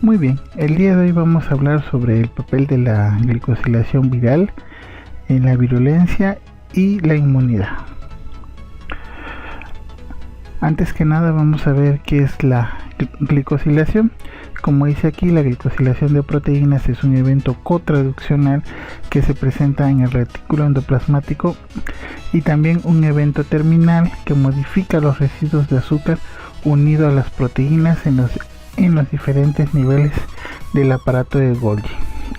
Muy bien, el día de hoy vamos a hablar sobre el papel de la glicosilación viral en la virulencia y la inmunidad. Antes que nada vamos a ver qué es la glicosilación. Como dice aquí, la glicosilación de proteínas es un evento cotraduccional que se presenta en el retículo endoplasmático y también un evento terminal que modifica los residuos de azúcar unido a las proteínas en los diferentes niveles del aparato de Golgi.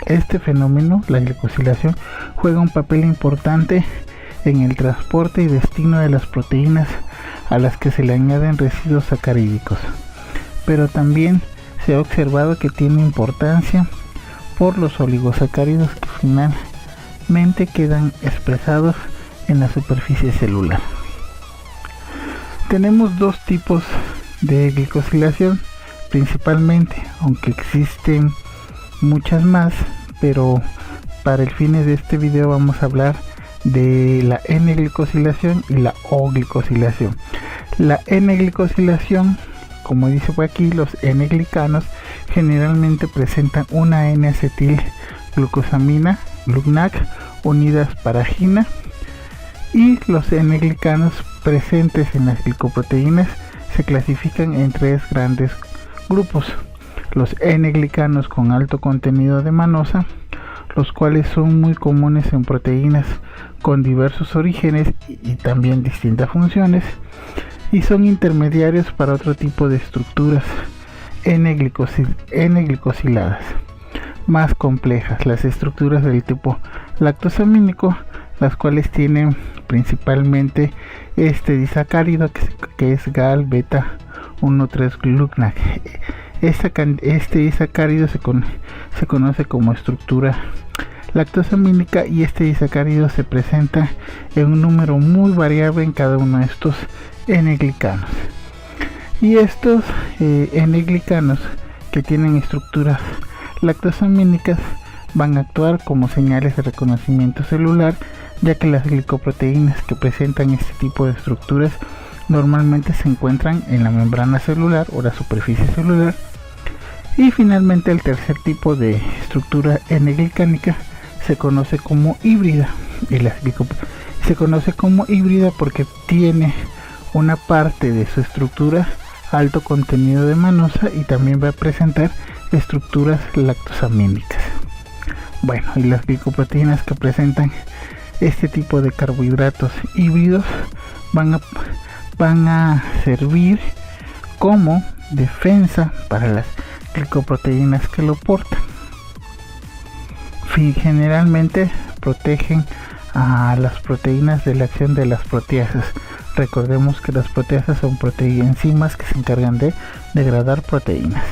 Este fenómeno, la glicosilación, juega un papel importante en el transporte y destino de las proteínas a las que se le añaden residuos sacarídicos, pero también se ha observado que tiene importancia por los oligosacáridos que finalmente quedan expresados en la superficie celular. Tenemos dos tipos de glicosilación principalmente, aunque existen muchas más, pero para el fin de este video vamos a hablar de la N-glicosilación y la O-glicosilación. La N-glicosilación, como dice por aquí, los N-glicanos generalmente presentan una N-acetilglucosamina, GluCNAC, unidas paragina, y los N-glicanos presentes en las glicoproteínas se clasifican en tres grandes grupos: los N-glicanos con alto contenido de manosa, los cuales son muy comunes en proteínas con diversos orígenes y también distintas funciones, y son intermediarios para otro tipo de estructuras N-glicosiladas más complejas, las estructuras del tipo lactosamínico, las cuales tienen principalmente este disacárido que es gal beta 1,3-glucnac. Este disacárido se conoce como estructura lactosamínica, y este disacárido se presenta en un número muy variable en cada uno de estos N-glicanos. Y estos N-glicanos que tienen estructuras lactosamínicas van a actuar como señales de reconocimiento celular, ya que las glicoproteínas que presentan este tipo de estructuras normalmente se encuentran en la membrana celular o la superficie celular. Y finalmente el tercer tipo de estructura N-glicánica se conoce como híbrida, y se conoce como híbrida porque tiene una parte de su estructura alto contenido de manosa y también va a presentar estructuras lactosamínicas. Bueno, y las glicoproteínas que presentan este tipo de carbohidratos híbridos van a servir como defensa para las glicoproteínas que lo portan. Generalmente protegen a las proteínas de la acción de las proteasas. Recordemos que las proteasas son enzimas que se encargan de degradar proteínas.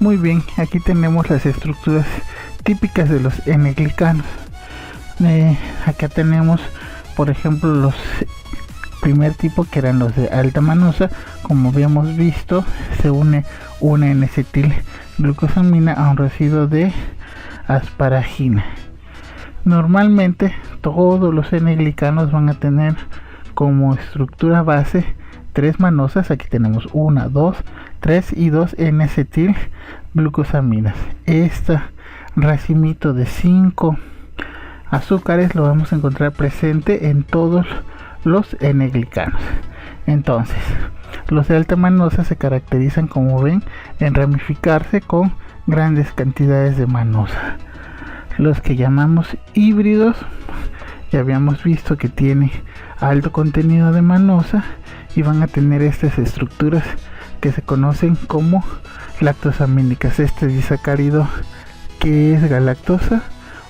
Muy bien, aquí tenemos las estructuras típicas de los N-glicanos. Acá tenemos, por ejemplo, los primer tipo, que eran los de alta manosa. Como habíamos visto, se une una N-acetilglucosamina a un residuo de asparagina. Normalmente todos los N-glicanos van a tener como estructura base tres manosas. Aquí tenemos 1, 2, 3 y 2 N-acetilglucosaminas. Este racimito de 5 azúcares lo vamos a encontrar presente en todos los N-glicanos. Entonces, los de alta manosa se caracterizan, como ven, en ramificarse con grandes cantidades de manosa. Los que llamamos híbridos, ya habíamos visto que tiene alto contenido de manosa y van a tener estas estructuras que se conocen como lactosamínicas. Este disacárido que es galactosa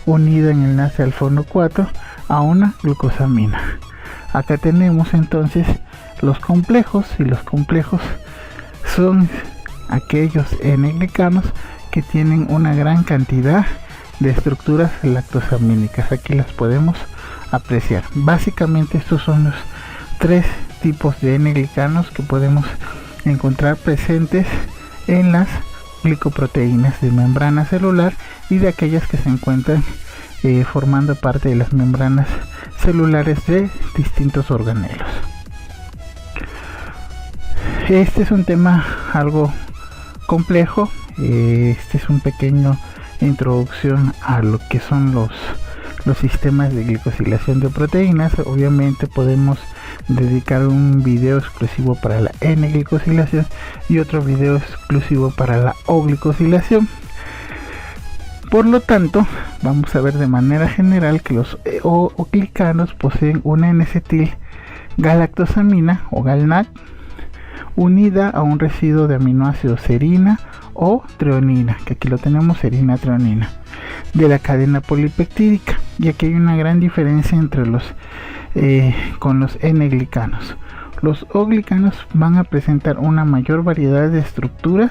unida en enlace alfa 4 a una glucosamina. Acá tenemos entonces los complejos, y los complejos son aquellos N-glicanos que tienen una gran cantidad de estructuras lactosamínicas. Aquí las podemos apreciar. Básicamente estos son los tres tipos de N-glicanos que podemos encontrar presentes en las glicoproteínas de membrana celular y de aquellas que se encuentran formando parte de las membranas celulares de distintos organelos. Este es un tema algo complejo, este es un pequeño introducción a lo que son los sistemas de glicosilación de proteínas. Obviamente podemos dedicar un video exclusivo para la N-glicosilación y otro video exclusivo para la O-glicosilación. Por lo tanto, vamos a ver de manera general que los O-glicanos poseen una N-acetil galactosamina o GalNAc unida a un residuo de aminoácidos serina o treonina, que aquí lo tenemos, serina treonina, de la cadena polipeptídica. Y aquí hay una gran diferencia entre con los N-glicanos. Los O-glicanos van a presentar una mayor variedad de estructuras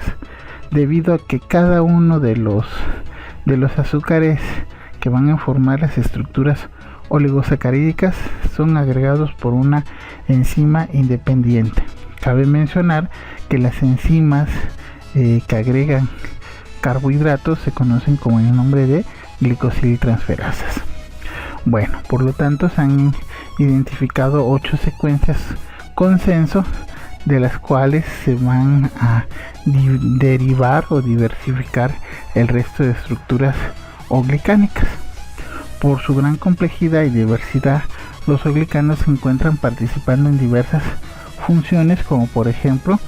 debido a que cada uno de los azúcares que van a formar las estructuras oligosacarídicas son agregados por una enzima independiente. Cabe mencionar que las enzimas que agregan carbohidratos se conocen como el nombre de glicosiltransferasas. Bueno, por lo tanto se han identificado 8 secuencias consenso, de las cuales se van a derivar o diversificar el resto de estructuras O-glicánicas. Por su gran complejidad y diversidad, los O-glicanos se encuentran participando en diversas funciones, como por ejemplo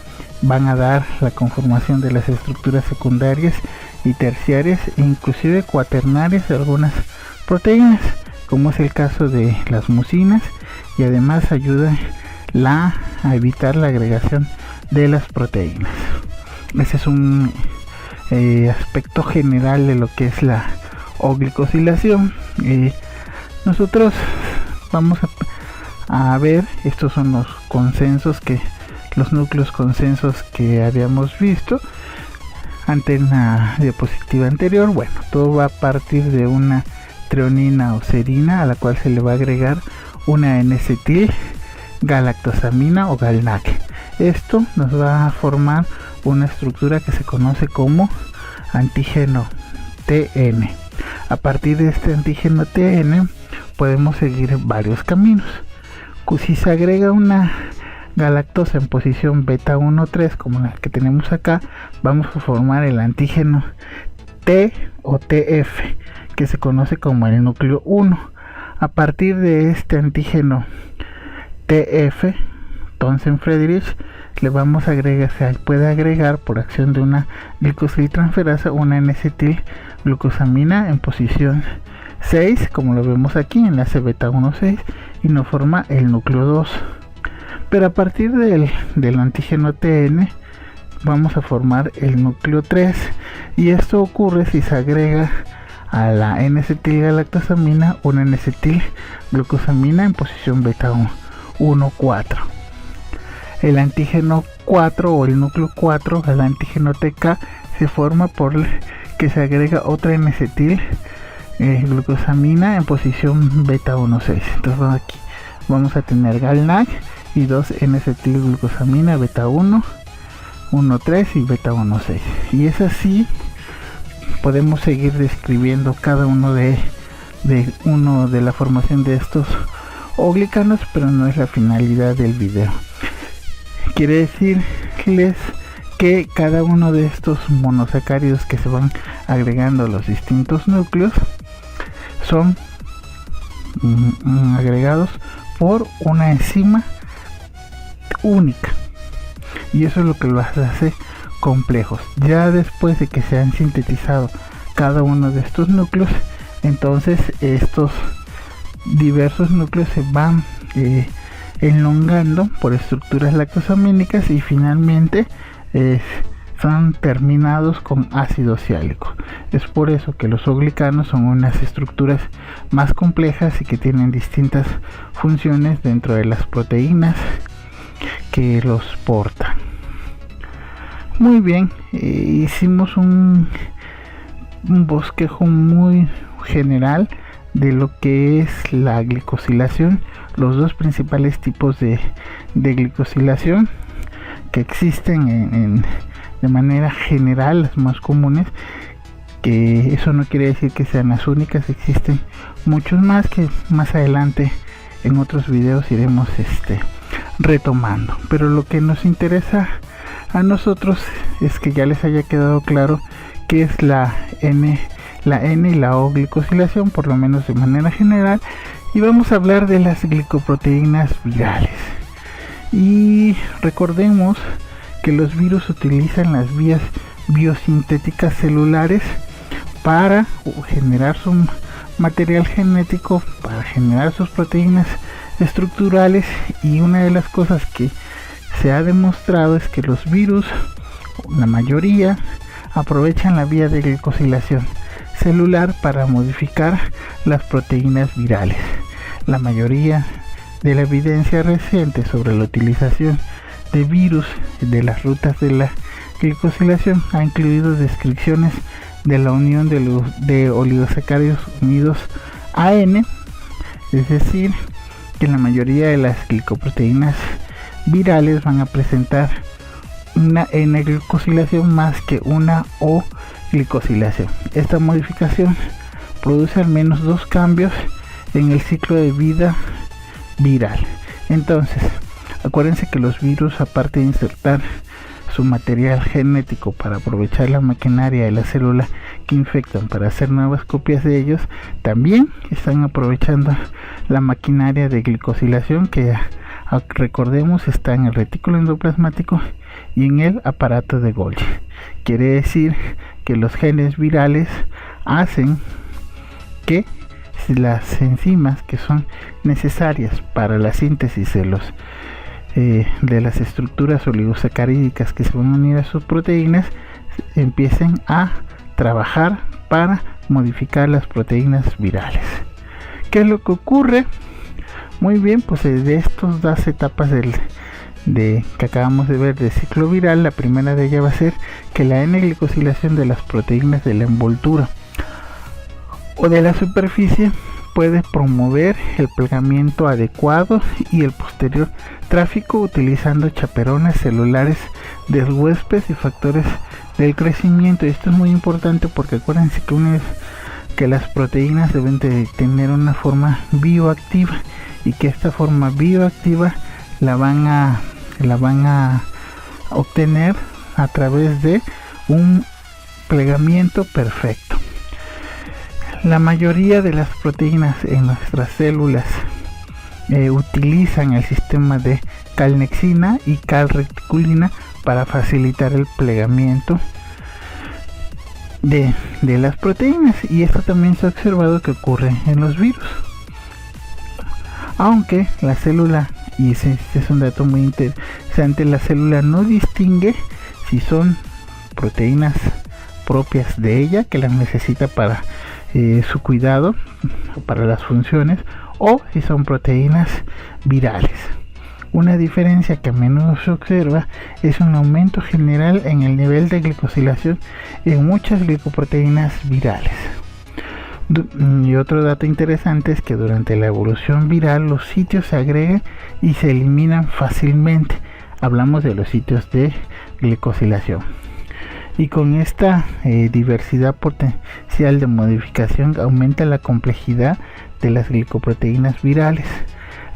van a dar la conformación de las estructuras secundarias y terciarias e inclusive cuaternarias de algunas proteínas, como es el caso de las mucinas, y además ayuda a evitar la agregación de las proteínas. Ese es un aspecto general de lo que es la O-glicosilación. Nosotros vamos a ver, estos son los núcleos consensos que habíamos visto ante la diapositiva anterior. Bueno, todo va a partir de una treonina o serina a la cual se le va a agregar una N-acetil galactosamina o GalNAc. Esto nos va a formar una estructura que se conoce como antígeno TN. A partir de este antígeno TN podemos seguir varios caminos. Si se agrega una galactosa en posición beta 1,3 como la que tenemos acá, vamos a formar el antígeno T o TF, que se conoce como el núcleo 1. A partir de este antígeno TF, Thomsen-Friedrich, le vamos a agregar, se puede agregar por acción de una glicosiltransferasa una N-acetil glucosamina en posición 6, como lo vemos aquí, enlace beta 1,6, y nos forma el núcleo 2. Pero a partir del antígeno TN vamos a formar el núcleo 3, y esto ocurre si se agrega a la N-acetil galactosamina una N-acetil glucosamina en posición beta 1,4. El antígeno 4 o el núcleo 4, el antígeno TK, se forma por que se agrega otra N-acetil glucosamina en posición beta 1,6. Entonces aquí vamos a tener GalNAc y 2 N-acetil glucosamina beta 1, 1,3 y beta 1,6. Y es así, podemos seguir describiendo cada uno de la formación de estos O-glicanos, pero no es la finalidad del video. Quiere decirles que cada uno de estos monosacáridos que se van agregando a los distintos núcleos son agregados por una enzima única, y eso es lo que los hace complejos. Ya después de que se han sintetizado cada uno de estos núcleos, entonces estos diversos núcleos se van elongando por estructuras lactosamínicas y finalmente son terminados con ácido siálico. Es por eso que los O-glicanos son unas estructuras más complejas y que tienen distintas funciones dentro de las proteínas que los portan. Muy bien, hicimos un bosquejo muy general de lo que es la glicosilación, los dos principales tipos de glicosilación que existen de manera general, las más comunes, que eso no quiere decir que sean las únicas, existen muchos más que más adelante en otros videos iremos retomando, pero lo que nos interesa a nosotros es que ya les haya quedado claro qué es la N y la O glicosilación, por lo menos de manera general, y vamos a hablar de las glicoproteínas virales. Y recordemos que los virus utilizan las vías biosintéticas celulares para generar su material genético, para generar sus proteínas estructurales, y una de las cosas que se ha demostrado es que los virus, la mayoría, aprovechan la vía de glicosilación celular para modificar las proteínas virales. La mayoría de la evidencia reciente sobre la utilización de virus de las rutas de la glicosilación ha incluido descripciones de la unión de oligosacáridos unidos AN, es decir, que la mayoría de las glicoproteínas virales van a presentar una N-glicosilación más que una O-glicosilación. Esta modificación produce al menos 2 cambios en el ciclo de vida viral. Entonces, acuérdense que los virus, aparte de insertar su material genético para aprovechar la maquinaria de la célula que infectan para hacer nuevas copias de ellos, también están aprovechando la maquinaria de glicosilación que, recordemos, está en el retículo endoplasmático y en el aparato de Golgi. Quiere decir que los genes virales hacen que las enzimas que son necesarias para la síntesis de las estructuras oligosacarídicas que se van a unir a sus proteínas empiecen a trabajar para modificar las proteínas virales. ¿Qué es lo que ocurre? Muy bien, pues de estas 2 etapas que acabamos de ver del ciclo viral, la primera de ellas va a ser que la N-glicosilación de las proteínas de la envoltura o de la superficie puede promover el plegamiento adecuado y el posterior tráfico utilizando chaperones celulares del huésped y factores del crecimiento. Esto es muy importante porque acuérdense que las proteínas deben de tener una forma bioactiva, y que esta forma bioactiva la van a obtener a través de un plegamiento perfecto. La mayoría de las proteínas en nuestras células utilizan el sistema de calnexina y calreticulina para facilitar el plegamiento de las proteínas, y esto también se ha observado que ocurre en los virus. Aunque la célula, y este es un dato muy interesante, la célula no distingue si son proteínas propias de ella, que las necesita para su cuidado, para las funciones, o si son proteínas virales. Una diferencia que a menudo se observa es un aumento general en el nivel de glicosilación en muchas glicoproteínas virales. Y otro dato interesante es que durante la evolución viral los sitios se agregan y se eliminan fácilmente. Hablamos de los sitios de glicosilación. Y con esta diversidad potencial de modificación aumenta la complejidad de las glicoproteínas virales.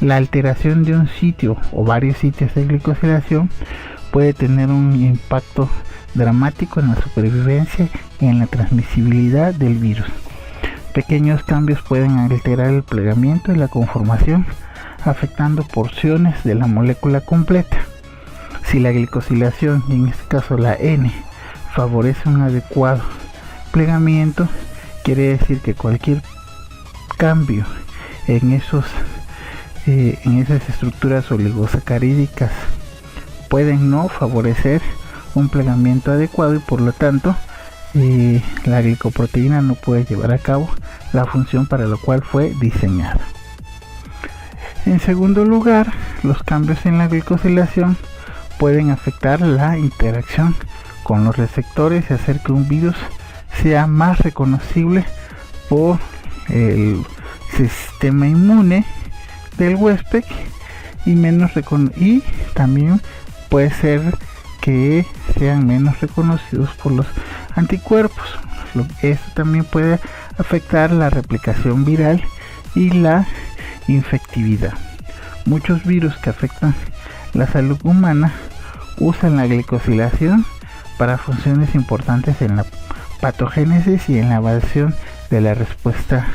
La alteración de un sitio o varios sitios de glicosilación puede tener un impacto dramático en la supervivencia y en la transmisibilidad del virus. Pequeños cambios pueden alterar el plegamiento y la conformación, afectando porciones de la molécula completa. Si la glicosilación, y en este caso la N, favorece un adecuado plegamiento, quiere decir que cualquier cambio en esas estructuras oligosacarídicas pueden no favorecer un plegamiento adecuado, y por lo tanto la glicoproteína no puede llevar a cabo la función para la cual fue diseñada. En segundo lugar, los cambios en la glicosilación pueden afectar la interacción con los receptores y hacer que un virus sea más reconocible por el sistema inmune del huésped y también puede ser que sean menos reconocidos por los anticuerpos. Esto también puede afectar la replicación viral y la infectividad. Muchos virus que afectan la salud humana usan la glicosilación para funciones importantes en la patogénesis y en la evasión de la respuesta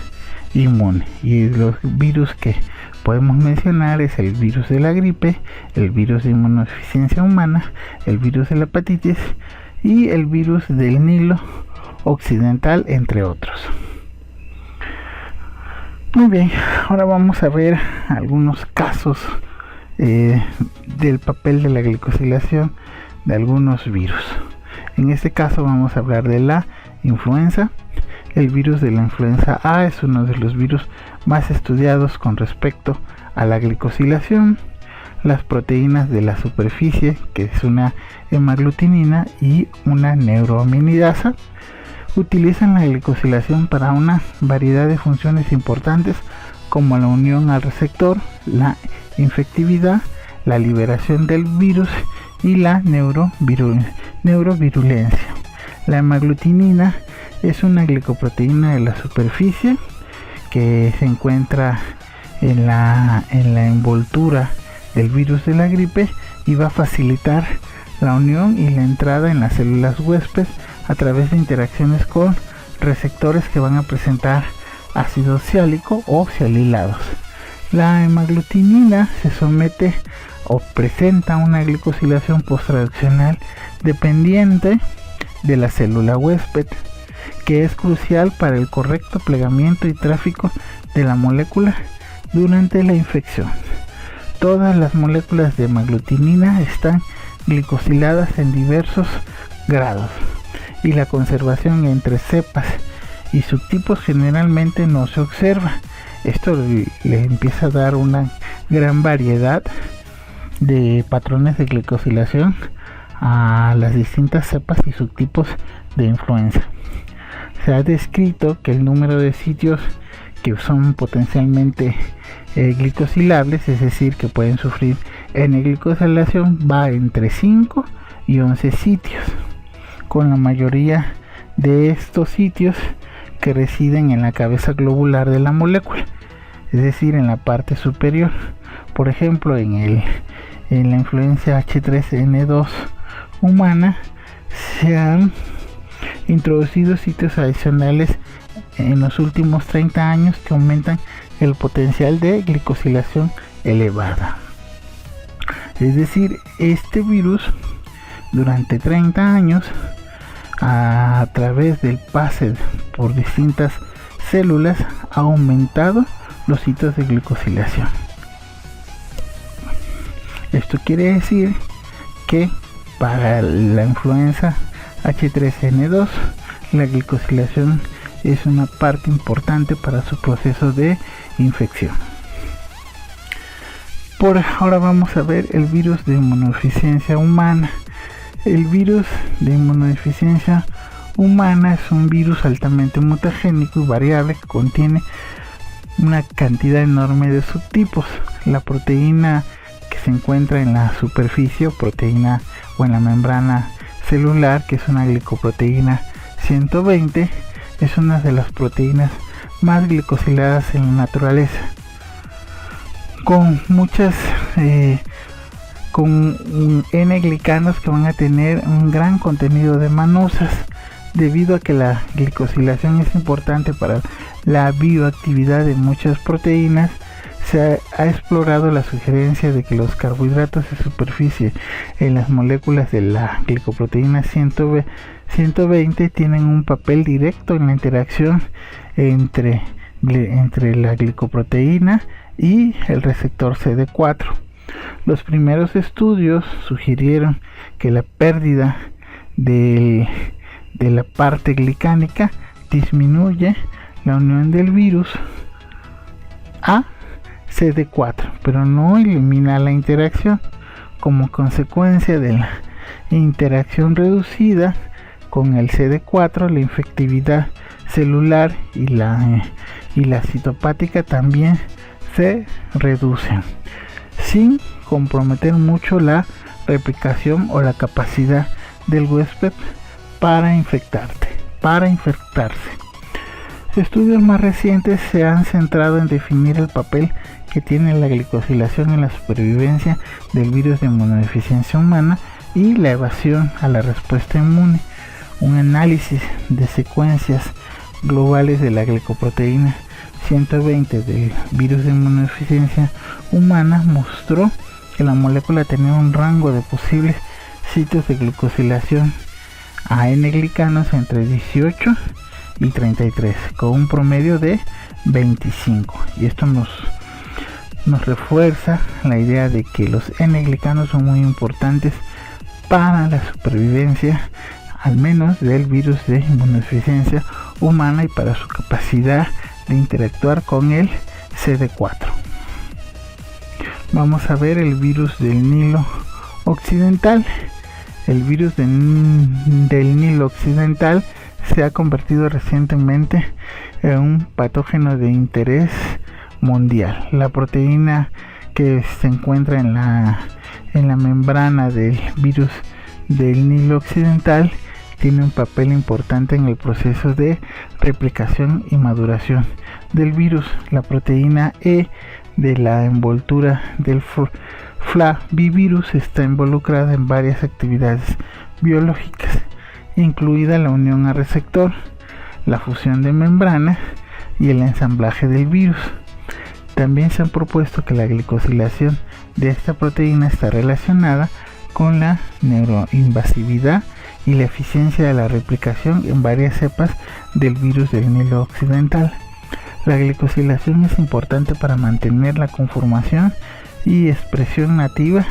inmune. Y los virus que podemos mencionar es el virus de la gripe, el virus de inmunodeficiencia humana, el virus de la hepatitis y el virus del Nilo occidental, entre otros. Muy bien, ahora vamos a ver algunos casos del papel de la glicosilación de algunos virus. En este caso vamos a hablar de la influenza. El virus de la influenza A es uno de los virus más estudiados con respecto a la glicosilación. Las proteínas de la superficie, que es una hemaglutinina y una neuroaminidasa, utilizan la glicosilación para una variedad de funciones importantes como la unión al receptor, la infectividad, la liberación del virus y la neurovirulencia. La hemaglutinina es una glicoproteína de la superficie que se encuentra en la envoltura del virus de la gripe y va a facilitar la unión y la entrada en las células huésped a través de interacciones con receptores que van a presentar ácido ciálico o cialilados. La hemaglutinina se somete o presenta una glicosilación postraduccional dependiente de la célula huésped, que es crucial para el correcto plegamiento y tráfico de la molécula durante la infección. Todas las moléculas de hemaglutinina están glicosiladas en diversos grados y la conservación entre cepas y subtipos generalmente no se observa. Esto le empieza a dar una gran variedad de patrones de glicosilación a las distintas cepas y subtipos de influenza. Se ha descrito que el número de sitios que son potencialmente glicosilables, es decir, que pueden sufrir N-glicosilación, va entre 5 y 11 sitios, con la mayoría de estos sitios que residen en la cabeza globular de la molécula, es decir, en la parte superior. Por ejemplo, en la influenza H3N2 humana se han introducido sitios adicionales en los últimos 30 años que aumentan el potencial de glicosilación elevada. Es decir, este virus durante 30 años, a través del pase por distintas células, ha aumentado los sitios de glicosilación. Esto quiere decir que para la influenza H3N2 la glicosilación es una parte importante para su proceso de infección. Por ahora vamos a ver el virus de inmunodeficiencia humana. El virus de inmunodeficiencia humana es un virus altamente mutagénico y variable que contiene una cantidad enorme de subtipos. La proteína que se encuentra en la superficie o proteína o en la membrana celular, que es una glicoproteína 120, es una de las proteínas más glicosiladas en la naturaleza, con muchas con N-glicanos que van a tener un gran contenido de mannusas. Debido a que la glicosilación es importante para la bioactividad de muchas proteínas, se ha explorado la sugerencia de que los carbohidratos de superficie en las moléculas de la glicoproteína 120 tienen un papel directo en la interacción entre la glicoproteína y el receptor CD4. Los primeros estudios sugirieron que la pérdida de la parte glicánica disminuye la unión del virus a CD4, pero no elimina la interacción. Como consecuencia de la interacción reducida con el CD4, la infectividad celular y la citopática también se reducen, sin comprometer mucho la replicación o la capacidad del huésped para infectarse. Estudios más recientes se han centrado en definir el papel que tiene la glicosilación en la supervivencia del virus de inmunodeficiencia humana y la evasión a la respuesta inmune. Un análisis de secuencias globales de la glicoproteína 120 del virus de inmunodeficiencia humana mostró que la molécula tenía un rango de posibles sitios de glucosilación a N-glicanos entre 18 y 33, con un promedio de 25. Y esto nos refuerza la idea de que los N-glicanos son muy importantes para la supervivencia, al menos del virus de inmunodeficiencia humana, y para su capacidad de interactuar con el CD4. Vamos a ver el virus del Nilo occidental. El virus del Nilo occidental se ha convertido recientemente en un patógeno de interés mundial. La proteína que se encuentra en la membrana del virus del Nilo occidental tiene un papel importante en el proceso de replicación y maduración del virus. La proteína E de la envoltura del flavivirus está involucrada en varias actividades biológicas, incluida la unión a receptor, la fusión de membrana y el ensamblaje del virus. También se han propuesto que la glicosilación de esta proteína está relacionada con la neuroinvasividad y la eficiencia de la replicación en varias cepas del virus del Nilo occidental. La glicosilación es importante para mantener la conformación y expresión nativa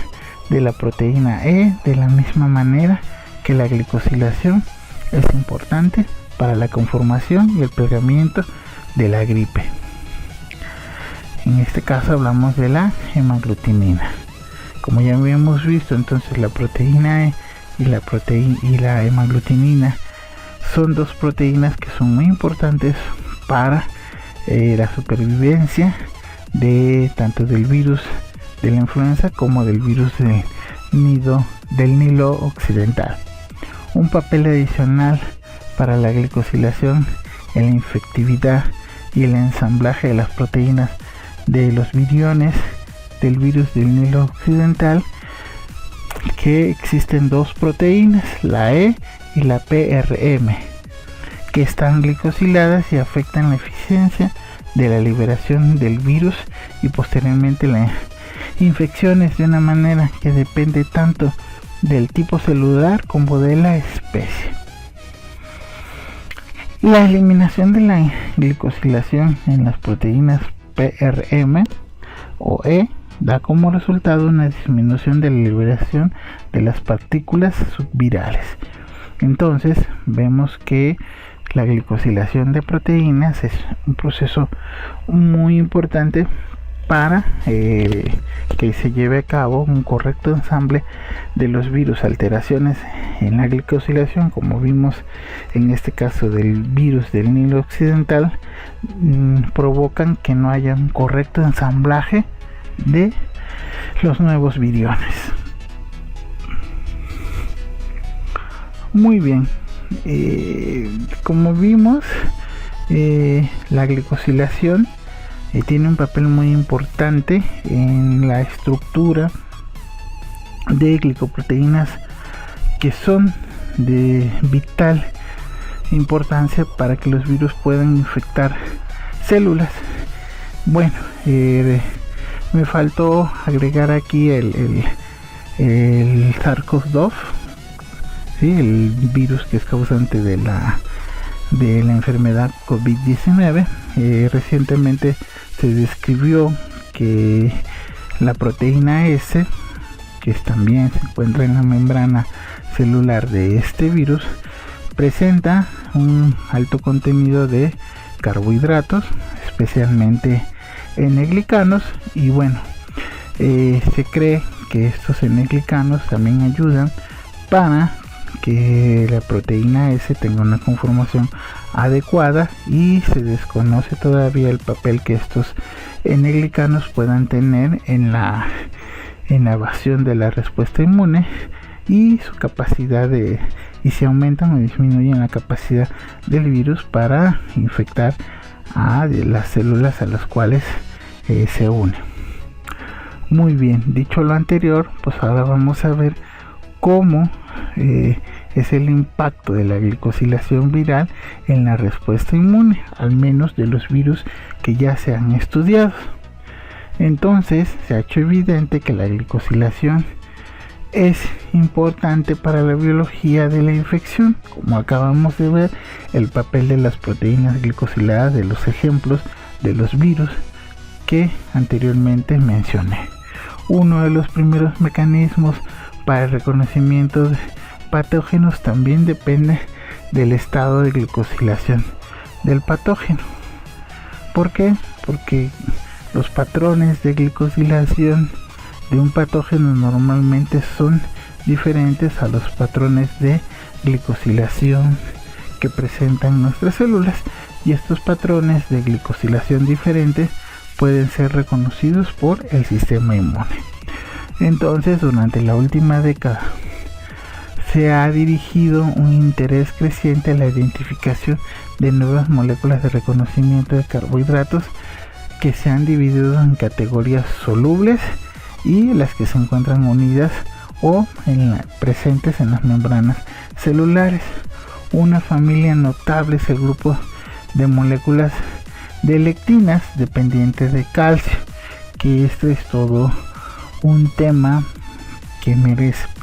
de la proteína E, de la misma manera que la glicosilación es importante para la conformación y el plegamiento de la gripe. En este caso hablamos de la hemaglutinina. Como ya habíamos visto, entonces la proteína E y la hemaglutinina son dos proteínas que son muy importantes para la supervivencia de tanto del virus de la influenza como del virus del Nilo occidental. Un papel adicional para la glicosilación en la infectividad y el ensamblaje de las proteínas de los viriones del virus del Nilo occidental, que existen dos proteínas, la E y la PRM, que están glicosiladas y afectan la eficiencia de la liberación del virus y posteriormente las infecciones, de una manera que depende tanto del tipo celular como de la especie. La eliminación de la glicosilación en las proteínas PRM o E da como resultado una disminución de la liberación de las partículas subvirales. Entonces vemos que la glicosilación de proteínas es un proceso muy importante para que se lleve a cabo un correcto ensamble de los virus. Alteraciones en la glicosilación, como vimos en este caso del virus del Nilo occidental, provocan que no haya un correcto ensamblaje de los nuevos viriones. Muy bien, como vimos, la glicosilación tiene un papel muy importante en la estructura de glicoproteínas que son de vital importancia para que los virus puedan infectar células. Bueno, me faltó agregar aquí el SARS-CoV-2, ¿sí? El virus que es causante de la enfermedad COVID-19. Recientemente se describió que la proteína S, que también se encuentra en la membrana celular de este virus, presenta un alto contenido de carbohidratos, especialmente N-glicanos, y bueno, se cree que estos N-glicanos también ayudan para que la proteína S tenga una conformación adecuada, y se desconoce todavía el papel que estos N-glicanos puedan tener en la evasión de la respuesta inmune y su capacidad y si aumentan o disminuyen la capacidad del virus para infectar a las células a las cuales se une. Muy bien, dicho lo anterior, pues ahora vamos a ver cómo es el impacto de la glicosilación viral en la respuesta inmune, al menos de los virus que ya se han estudiado. Entonces se ha hecho evidente que la glicosilación es importante para la biología de la infección, como acabamos de ver el papel de las proteínas glicosiladas de los ejemplos de los virus que anteriormente mencioné. Uno de los primeros mecanismos para el reconocimiento de patógenos también depende del estado de glicosilación del patógeno. ¿Por qué? Porque los patrones de glicosilación de un patógeno normalmente son diferentes a los patrones de glicosilación que presentan nuestras células, y estos patrones de glicosilación diferentes pueden ser reconocidos por el sistema inmune. Entonces, durante la última década se ha dirigido un interés creciente a la identificación de nuevas moléculas de reconocimiento de carbohidratos que se han dividido en categorías solubles y las que se encuentran unidas o presentes en las membranas celulares. Una familia notable es el grupo de moléculas de lectinas dependientes de calcio, que esto es todo un tema que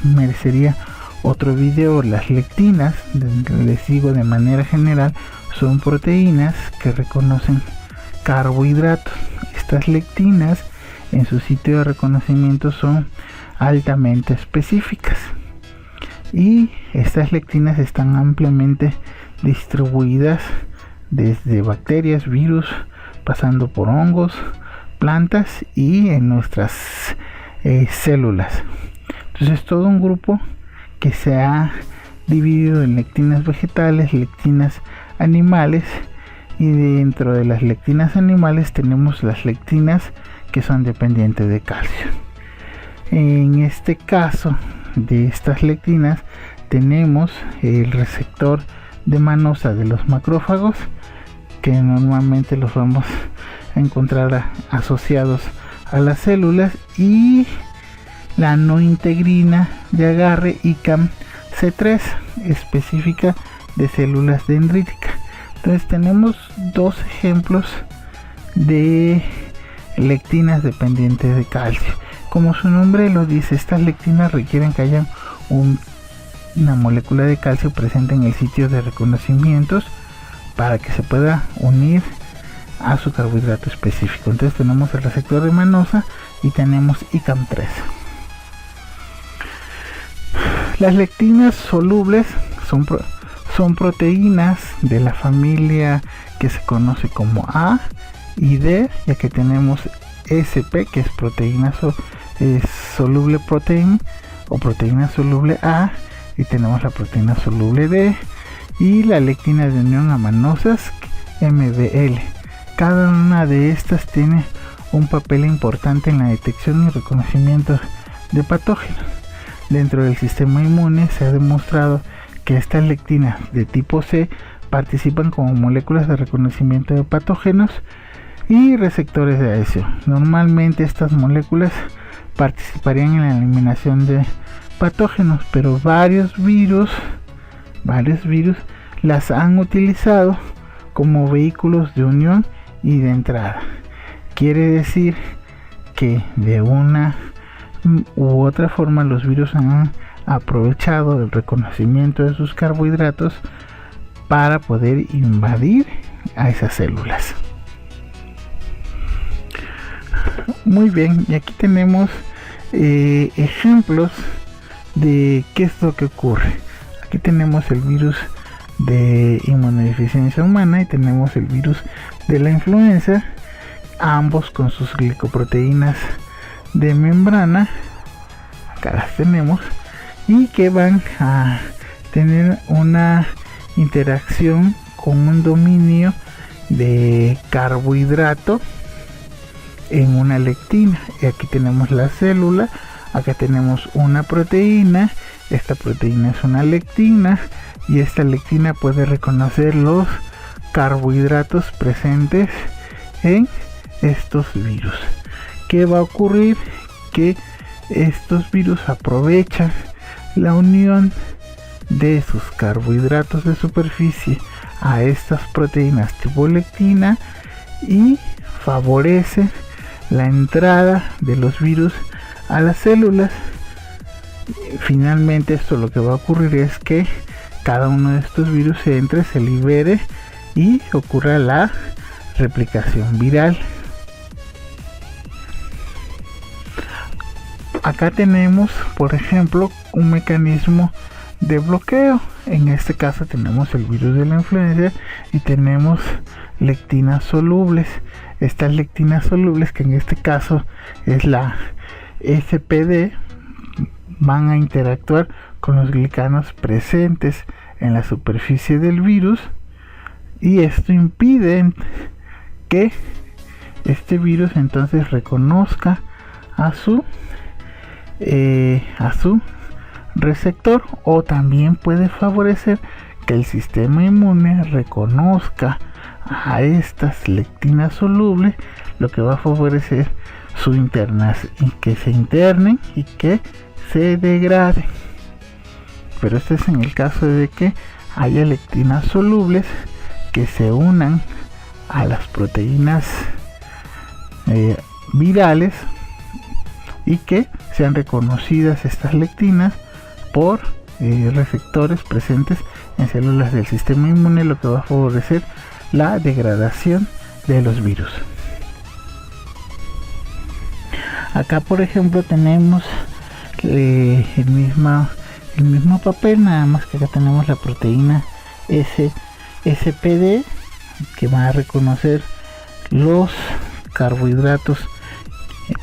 merecería otro video. Las lectinas, les digo de manera general, son proteínas que reconocen carbohidratos. Estas lectinas en su sitio de reconocimiento son altamente específicas, y estas lectinas están ampliamente distribuidas desde bacterias, virus, pasando por hongos, plantas y en nuestras células. Entonces, todo un grupo que se ha dividido en lectinas vegetales, lectinas animales, y dentro de las lectinas animales tenemos las lectinas que son dependientes de calcio. En este caso de estas lectinas tenemos el receptor de manosa de los macrófagos, que normalmente los vamos a encontrar asociados a las células, y la no integrina de agarre ICAM C3, específica de células dendríticas. Entonces tenemos dos ejemplos de lectinas dependientes de calcio. Como su nombre lo dice, estas lectinas requieren que haya una molécula de calcio presente en el sitio de reconocimientos para que se pueda unir a su carbohidrato específico. Entonces tenemos el receptor de manosa y tenemos ICAM3. Las lectinas solubles son proteínas de la familia que se conoce como A y D, ya que tenemos SP, que es proteína soluble protein o proteína soluble A, y tenemos la proteína soluble D y la lectina de unión a manosas MBL. Cada una de estas tiene un papel importante en la detección y reconocimiento de patógenos. Dentro del sistema inmune se ha demostrado que estas lectinas de tipo C participan como moléculas de reconocimiento de patógenos y receptores de adhesión. Normalmente estas moléculas participarían en la eliminación de patógenos, pero varios virus las han utilizado como vehículos de unión y de entrada. Quiere decir que de una u otra forma los virus han aprovechado el reconocimiento de sus carbohidratos para poder invadir a esas células. Muy bien, y aquí tenemos ejemplos de qué es lo que ocurre. Aquí tenemos el virus de inmunodeficiencia humana y tenemos el virus de la influenza, ambos con sus glicoproteínas de membrana. Acá las tenemos, y que van a tener una interacción con un dominio de carbohidrato en una lectina. Y aquí tenemos la célula, acá tenemos una proteína, esta proteína es una lectina, y esta lectina puede reconocer los carbohidratos presentes en estos virus. ¿Qué va a ocurrir? Que estos virus aprovechan La unión de sus carbohidratos de superficie a estas proteínas tipo lectina y favorece la entrada de los virus a las células. Finalmente, esto lo que va a ocurrir es que cada uno de estos virus se entre, se libere y ocurra la replicación viral. Acá tenemos, por ejemplo, un mecanismo de bloqueo. En este caso tenemos el virus de la influenza y tenemos lectinas solubles. Estas lectinas solubles, que en este caso es la SPD, van a interactuar con los glicanos presentes en la superficie del virus, y esto impide que este virus entonces reconozca a su receptor, o también puede favorecer que el sistema inmune reconozca a estas lectinas solubles, lo que va a favorecer su internación, que se internen y que se degraden. Pero este es en el caso de que haya lectinas solubles que se unan a las proteínas virales y que sean reconocidas estas lectinas por receptores presentes en células del sistema inmune, lo que va a favorecer la degradación de los virus. Acá, por ejemplo, tenemos el mismo papel, nada más que acá tenemos la proteína SPD, que va a reconocer los carbohidratos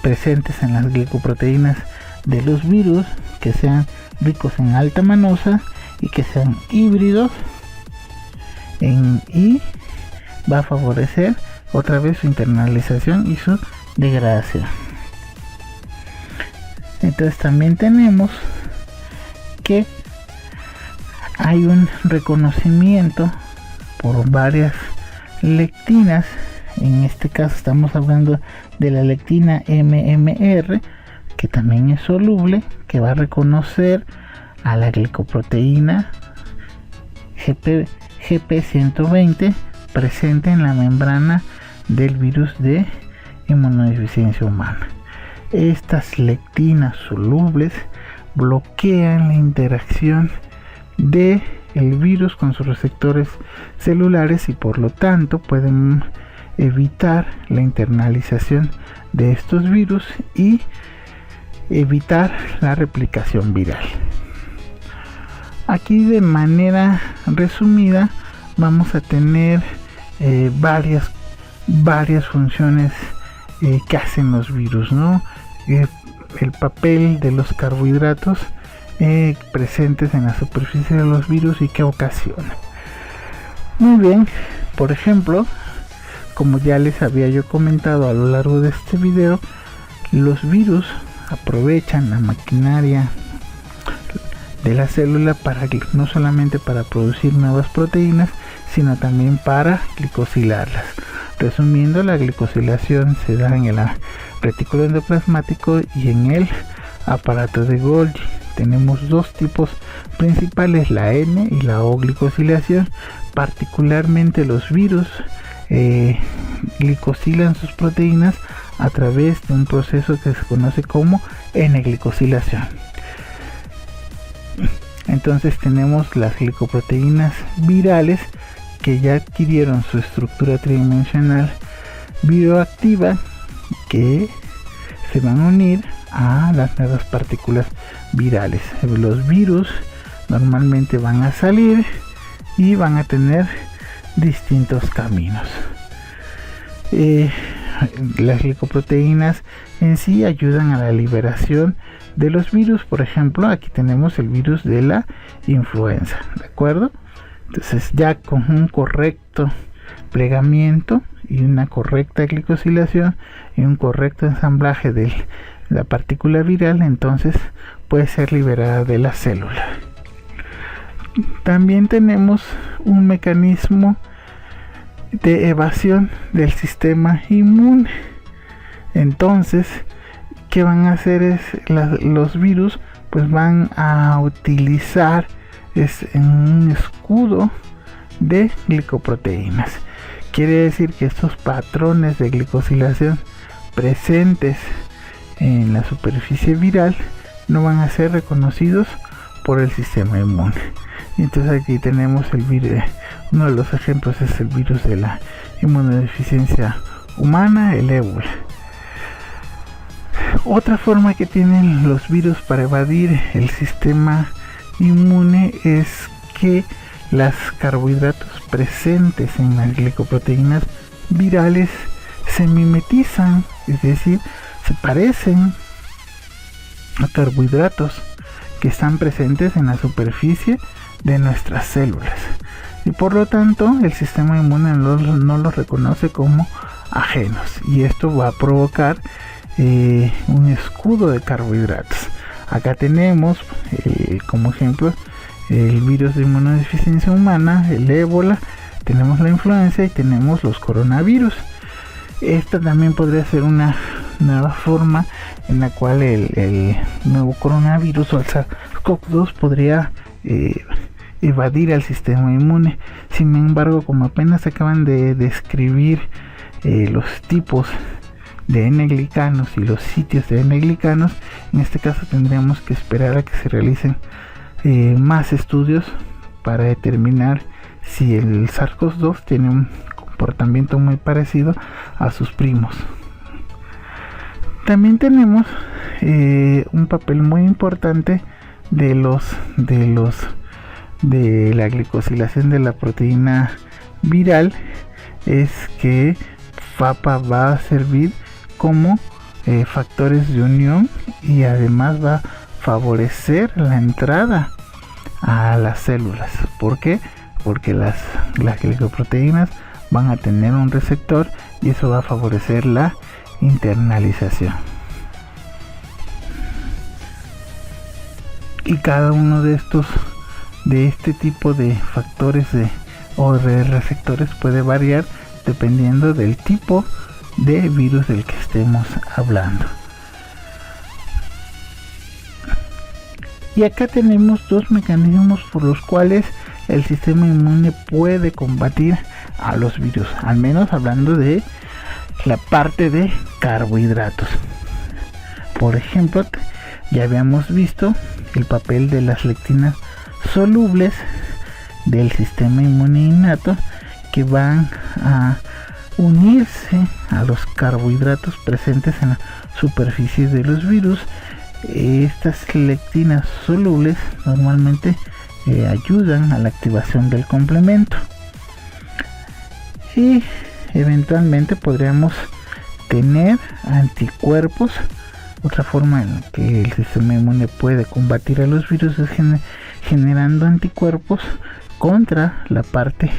presentes en las glicoproteínas de los virus, que sean ricos en alta manosa y que sean híbridos, y va a favorecer otra vez su internalización y su degradación. Entonces también tenemos que hay un reconocimiento por varias lectinas. En este caso estamos hablando de la lectina MMR, que también es soluble, que va a reconocer a la glicoproteína GP120 presente en la membrana del virus de inmunodeficiencia humana. Estas lectinas solubles bloquean la interacción de el virus con sus receptores celulares y por lo tanto pueden evitar la internalización de estos virus y evitar la replicación viral. Aquí, de manera resumida, vamos a tener varias funciones que hacen los virus, ¿no? El papel de los carbohidratos presentes en la superficie de los virus y qué ocasiona. Muy bien, por ejemplo, como ya les había yo comentado a lo largo de este video, los virus aprovechan la maquinaria de la célula no solamente para producir nuevas proteínas, sino también para glicosilarlas. Resumiendo, la glicosilación se da en el retículo endoplasmático y en el aparato de Golgi. Tenemos dos tipos principales, la N y la O glicosilación. Particularmente los virus glicosilan sus proteínas a través de un proceso que se conoce como N-glicosilación. Entonces tenemos las glicoproteínas virales, que ya adquirieron su estructura tridimensional bioactiva, que se van a unir a las nuevas partículas virales. Los virus normalmente van a salir y van a tener distintos caminos. Las glicoproteínas en sí ayudan a la liberación de los virus. Por ejemplo, aquí tenemos el virus de la influenza, ¿de acuerdo? Entonces, ya con un correcto plegamiento y una correcta glicosilación y un correcto ensamblaje de la partícula viral, entonces puede ser liberada de la célula. También tenemos un mecanismo de evasión del sistema inmune. Entonces, ¿qué van a hacer? Los virus pues van a utilizar un escudo de glicoproteínas. Quiere decir que estos patrones de glicosilación presentes en la superficie viral no van a ser reconocidos por el sistema inmune. Entonces aquí tenemos el virus, uno de los ejemplos es el virus de la inmunodeficiencia humana, el ébola. Otra forma que tienen los virus para evadir el sistema inmune es que los carbohidratos presentes en las glicoproteínas virales se mimetizan, es decir, se parecen a carbohidratos que están presentes en la superficie de nuestras células, y por lo tanto el sistema inmune no los reconoce como ajenos, y esto va a provocar un escudo de carbohidratos. Acá tenemos como ejemplo el virus de inmunodeficiencia humana, el ébola, tenemos la influenza y tenemos los coronavirus. Esta también podría ser una nueva forma en la cual el nuevo coronavirus o el SARS-CoV-2 podría evadir al sistema inmune. Sin embargo, como apenas acaban de describir los tipos de N-glicanos y los sitios de N-glicanos, en este caso tendríamos que esperar a que se realicen más estudios para determinar si el SARS-CoV-2 tiene un comportamiento muy parecido a sus primos. También tenemos un papel muy importante de la glicosilación de la proteína viral, es que FAPA va a servir como factores de unión y además va a favorecer la entrada a las células. ¿Por qué? Porque las glicoproteínas van a tener un receptor y eso va a favorecer la internalización. Y cada uno de este tipo de factores o de receptores puede variar dependiendo del tipo de virus del que estemos hablando. Y acá tenemos dos mecanismos por los cuales el sistema inmune puede combatir a los virus, al menos hablando de la parte de carbohidratos. Por ejemplo, ya habíamos visto el papel de las lectinas solubles del sistema inmune innato, que van a unirse a los carbohidratos presentes en la superficie de los virus. Estas lectinas solubles normalmente ayudan a la activación del complemento, y eventualmente podríamos tener anticuerpos. Otra forma en la que el sistema inmune puede combatir a los virus es generando anticuerpos contra la parte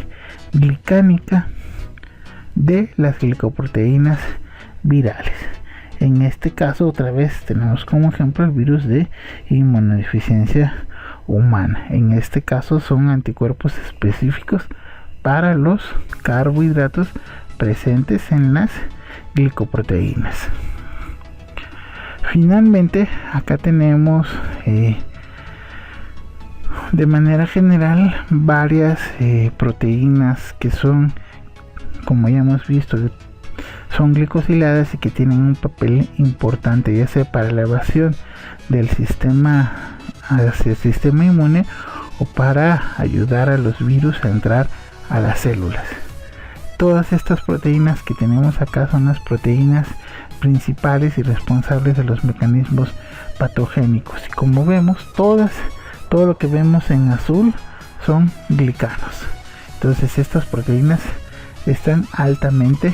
glicánica de las glicoproteínas virales. En este caso, otra vez tenemos como ejemplo el virus de inmunodeficiencia humana. En este caso son anticuerpos específicos para los carbohidratos presentes en las glicoproteínas. Finalmente, acá tenemos de manera general varias proteínas que son, como ya hemos visto, son glicosiladas y que tienen un papel importante, ya sea para la evasión del sistema hacia el sistema inmune o para ayudar a los virus a entrar a las células. Todas estas proteínas que tenemos acá son las proteínas principales y responsables de los mecanismos patogénicos, y como vemos, todo lo que vemos en azul son glicanos. Entonces estas proteínas están altamente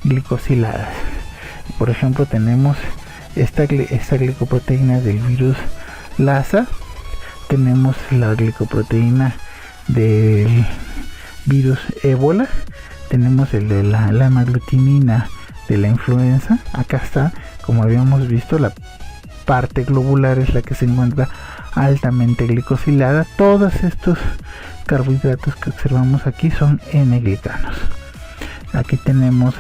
glicosiladas. Por ejemplo, tenemos esta glicoproteína del virus Lassa, tenemos la glicoproteína del virus ébola, tenemos el de la lama-glutinina de la influenza. Acá está, como habíamos visto, la parte globular es la que se encuentra altamente glicosilada. Todos estos carbohidratos que observamos aquí son N-glicanos. Aquí tenemos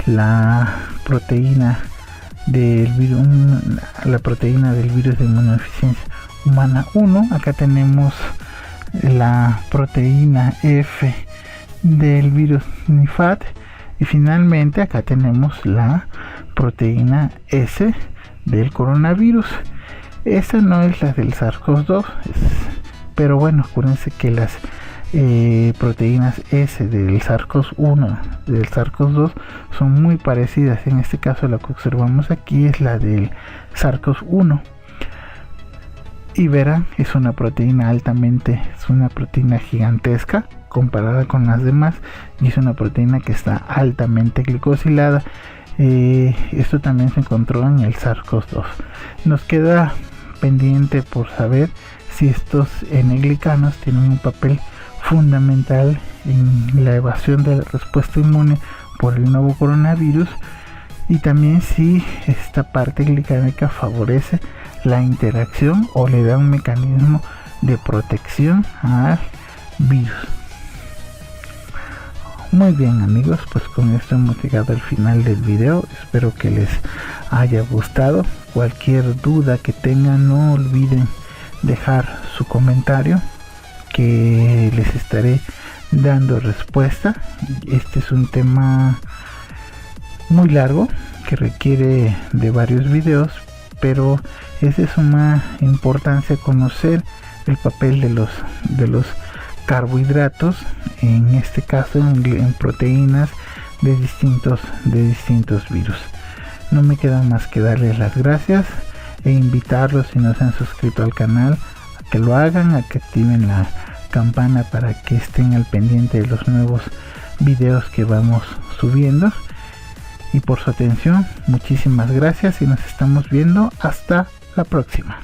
la proteína del virus, la proteína del virus de inmunodeficiencia humana 1. Acá tenemos la proteína F del virus NIFAD, y finalmente acá tenemos la proteína S del coronavirus. Esa no es la del SARS-CoV-2, pero bueno, acuérdense que las proteínas S del SARS-CoV-1 del SARS-CoV-2 son muy parecidas. En este caso la que observamos aquí es la del SARS-CoV-1, y verán, es una proteína gigantesca comparada con las demás, y es una proteína que está altamente glicosilada. Esto también se encontró en el SARS-CoV-2. Nos queda pendiente por saber si estos N-glicanos tienen un papel fundamental en la evasión de la respuesta inmune por el nuevo coronavirus, y también si esta parte glicánica favorece la interacción o le da un mecanismo de protección al virus. Muy bien amigos, pues con esto hemos llegado al final del video. Espero que les haya gustado. Cualquier duda que tengan, no olviden dejar su comentario, que les estaré dando respuesta. Este es un tema muy largo que requiere de varios videos, pero es de suma importancia conocer el papel de los carbohidratos, en este caso en proteínas de distintos virus. No me queda más que darles las gracias e invitarlos, si no se han suscrito al canal, a que lo hagan, a que activen la campana para que estén al pendiente de los nuevos videos que vamos subiendo. Y por su atención, muchísimas gracias y nos estamos viendo hasta la próxima.